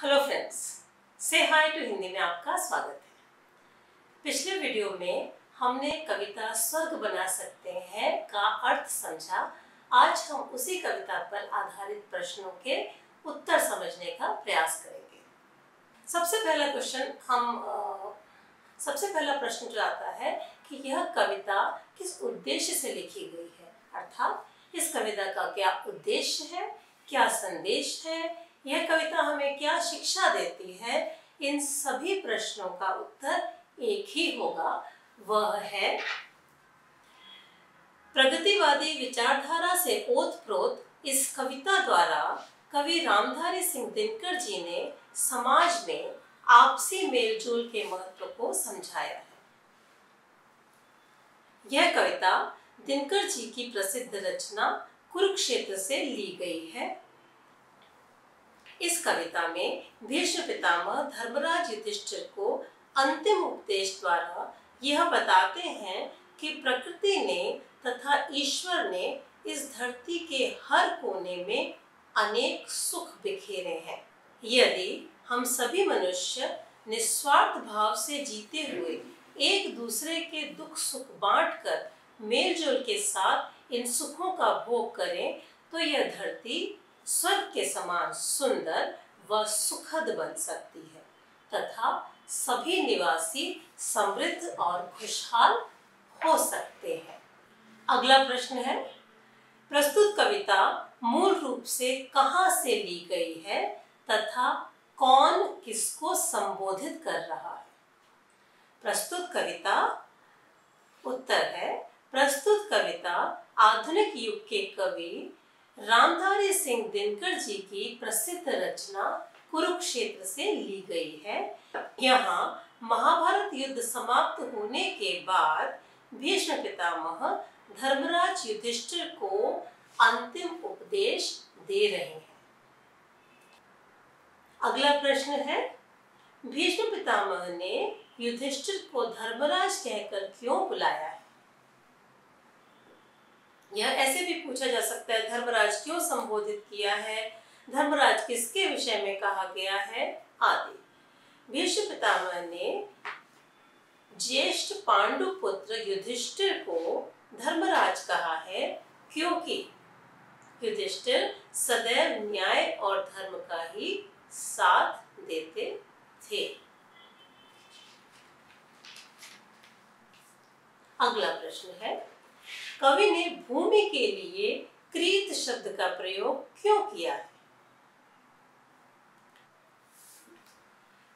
Hello friends, से हाय to Hindi में आपका स्वागत है। पिछले वीडियो में हमने कविता स्वर्ग बना सकते हैं का अर्थ समझा। आज हम उसी कविता पर आधारित प्रश्नों के उत्तर समझने का प्रयास करेंगे। सबसे पहला प्रश्न जो आता है कि यह कविता किस उद्देश्य से लिखी गई है, अर्थात इस कविता का क्या उद्देश्य है, क्या संदेश है, यह कविता हमें क्या शिक्षा देती है। इन सभी प्रश्नों का उत्तर एक ही होगा, वह है प्रगतिवादी विचारधारा से ओतप्रोत इस कविता द्वारा कवि रामधारी सिंह दिनकर जी ने समाज में आपसी मेलजोल के महत्व को समझाया है। यह कविता दिनकर जी की प्रसिद्ध रचना कुरुक्षेत्र से ली गई है। इस कविता में भीष्म पितामह धर्मराज युधिष्ठिर को अंतिम उपदेश द्वारा यह बताते हैं कि प्रकृति ने तथा ईश्वर ने इस धरती के हर कोने में अनेक सुख बिखेरे हैं। यदि हम सभी मनुष्य निस्वार्थ भाव से जीते हुए एक दूसरे के दुख सुख बांटकर मेलजोल के साथ इन सुखों का भोग करें तो यह धरती स्वर्ग के समान सुंदर व सुखद बन सकती है तथा सभी निवासी समृद्ध और खुशहाल हो सकते हैं। अगला प्रश्न है, प्रस्तुत कविता मूल रूप से कहां से ली गई है तथा कौन किसको संबोधित कर रहा है। प्रस्तुत कविता उत्तर है, प्रस्तुत कविता आधुनिक युग के कवि रामधारी सिंह दिनकर जी की प्रसिद्ध रचना कुरुक्षेत्र से ली गई है। यहाँ महाभारत युद्ध समाप्त होने के बाद भीष्म पितामह धर्मराज युधिष्ठिर को अंतिम उपदेश दे रहे हैं। अगला प्रश्न है, भीष्म पितामह ने युधिष्ठिर को धर्मराज कहकर क्यों बुलाया है। यह ऐसे भी पूछा जा सकता है, धर्मराज क्यों संबोधित किया है, धर्मराज किसके विषय में कहा गया है आदि। भीष्म पितामह ने ज्येष्ठ पांडु पुत्र युधिष्ठिर को धर्मराज कहा है क्योंकि युधिष्ठिर सदैव न्याय और धर्म का ही साथ देते थे। अगला प्रश्न है, कवि ने भूमि के लिए क्रीत शब्द का प्रयोग क्यों किया है।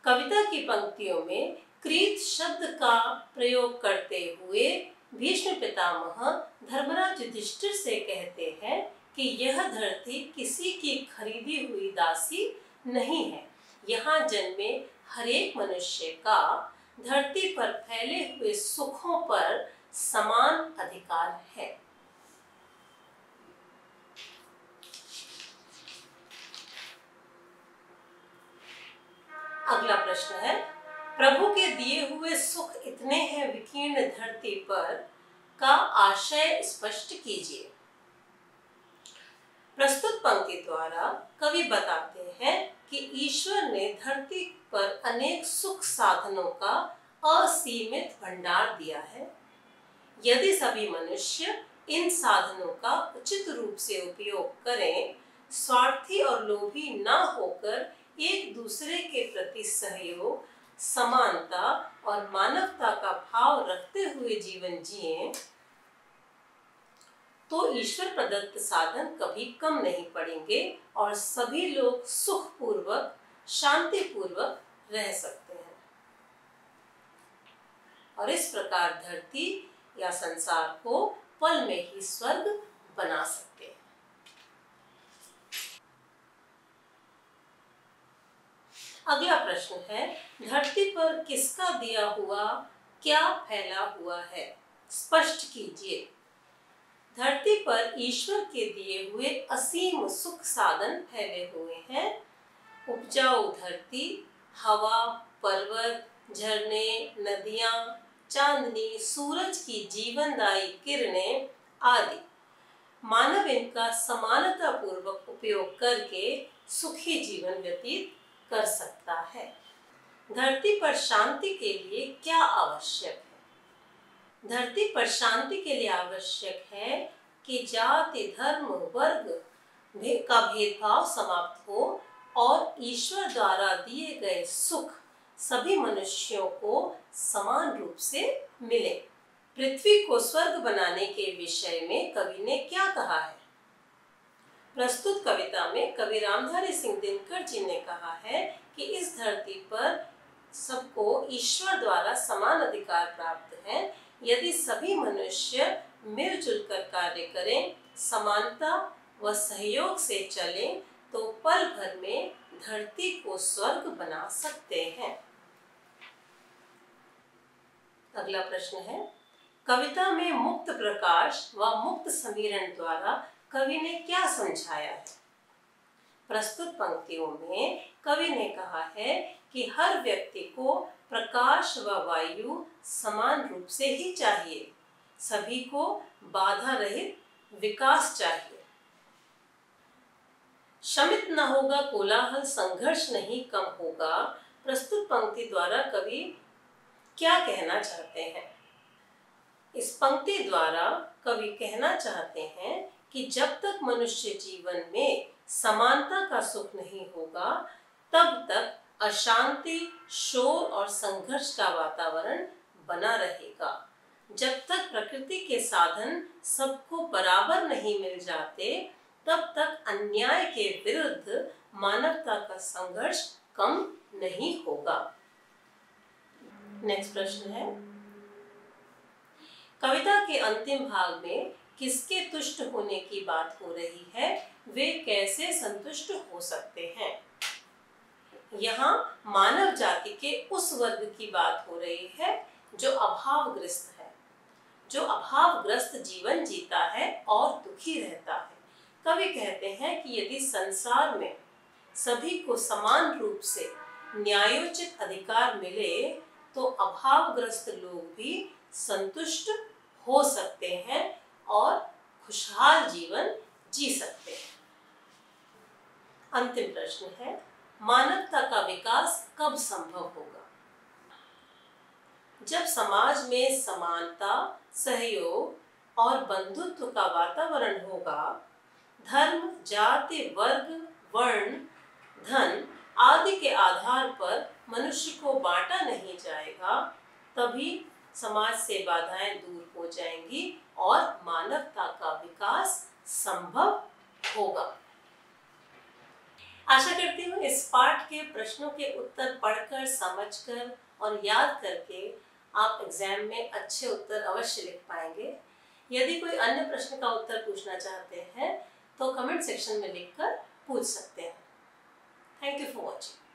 कविता की पंक्तियों में क्रीत शब्द का प्रयोग करते हुए भीष्म पितामह धर्मराज युधिष्ठिर से कहते हैं कि यह धरती किसी की खरीदी हुई दासी नहीं है। यहाँ जन्मे हर एक मनुष्य का धरती पर फैले हुए सुखों पर समान अधिकार है। अगला प्रश्न है, प्रभु के दिए हुए सुख इतने हैं विकीर्ण धरती पर का आशय स्पष्ट कीजिए। प्रस्तुत पंक्ति द्वारा कवि बताते हैं कि ईश्वर ने धरती पर अनेक सुख साधनों का असीमित भंडार दिया है। यदि सभी मनुष्य इन साधनों का उचित रूप से उपयोग करें, स्वार्थी और लोभी न होकर एक दूसरे के प्रति सहयोग, समानता और मानवता का भाव रखते हुए जीवन जिएं, तो ईश्वर प्रदत्त साधन कभी कम नहीं पड़ेंगे और सभी लोग सुखपूर्वक, शांतिपूर्वक रह सकते हैं और इस प्रकार धरती या संसार को पल में ही स्वर्ग बना सकते हैं। अगला प्रश्न है, धरती पर किसका दिया हुआ क्या फैला हुआ है, स्पष्ट कीजिए। धरती पर ईश्वर के दिए हुए असीम सुख साधन फैले हुए हैं। उपजाऊ धरती, हवा, पर्वत, झरने, नदियां, चांदनी, सूरज की जीवनदायी किरणें आदि। मानव इनका समानता पूर्वक उपयोग करके सुखी जीवन व्यतीत कर सकता है। धरती पर शांति के लिए क्या आवश्यक है? धरती पर शांति के लिए आवश्यक है कि जाति, धर्म, वर्ग का भेदभाव समाप्त हो और ईश्वर द्वारा दिए गए सुख सभी मनुष्यों को समान रूप से मिले। पृथ्वी को स्वर्ग बनाने के विषय में कवि ने क्या कहा है? प्रस्तुत कविता में कवि रामधारी सिंह दिनकर जी ने कहा है कि इस धरती पर सबको ईश्वर द्वारा समान अधिकार प्राप्त है। यदि सभी मनुष्य मिलजुल कर कार्य करें, समानता व सहयोग से चलें, तो पल भर में धरती को स्वर्ग बना सकते हैं। अगला प्रश्न है, कविता में मुक्त प्रकाश व मुक्त समीरण द्वारा कवि ने क्या समझाया है? प्रस्तुत पंक्तियों में कवि ने कहा है कि हर व्यक्ति को प्रकाश व वायु समान रूप से ही चाहिए। सभी को बाधा रहित विकास चाहिए। शमित न होगा कोलाहल, संघर्ष नहीं कम होगा। प्रस्तुत पंक्ति द्वारा कवि क्या कहना चाहते हैं? इस पंक्ति द्वारा कवि कहना चाहते हैं कि जब तक मनुष्य जीवन में समानता का सुख नहीं होगा, तब तक अशांति, शोर और संघर्ष का वातावरण बना रहेगा। जब तक प्रकृति के साधन सबको बराबर नहीं मिल जाते, तब तक अन्याय के विरुद्ध मानवता का संघर्ष कम नहीं होगा। नेक्स्ट प्रश्न है, कविता के अंतिम भाग में किसके तुष्ट होने की बात हो रही है? वे कैसे संतुष्ट हो सकते हैं? यहाँ मानव जाति के उस वर्ग की बात हो रही है जो अभावग्रस्त है, जो अभावग्रस्त जीवन जीता है और दुखी रहता है। कवि कहते हैं कि यदि संसार में सभी को समान रूप से न्यायोचित अधिकार मिले, तो अभावग्रस्त लोग भी संतुष्ट हो सकते हैं और खुशहाल जीवन जी सकते हैं। अंतिम प्रश्न है, मानवता का विकास कब संभव होगा? जब समाज में समानता, सहयोग और बंधुत्व का वातावरण होगा, धर्म, जाति, वर्ग, वर्ण, धन आदि के आधार पर मनुष्य को बांटा नहीं जाएगा, तभी समाज से बाधाएं दूर हो जाएंगी और मानवता का विकास संभव होगा। आशा करती हूँ इस पाठ के प्रश्नों के उत्तर पढ़कर, समझकर और याद करके आप एग्जाम में अच्छे उत्तर अवश्य लिख पाएंगे। यदि कोई अन्य प्रश्न का उत्तर पूछना चाहते हैं तो कमेंट सेक्शन में लिखकर पूछ सकते हैं। Thank you for watching.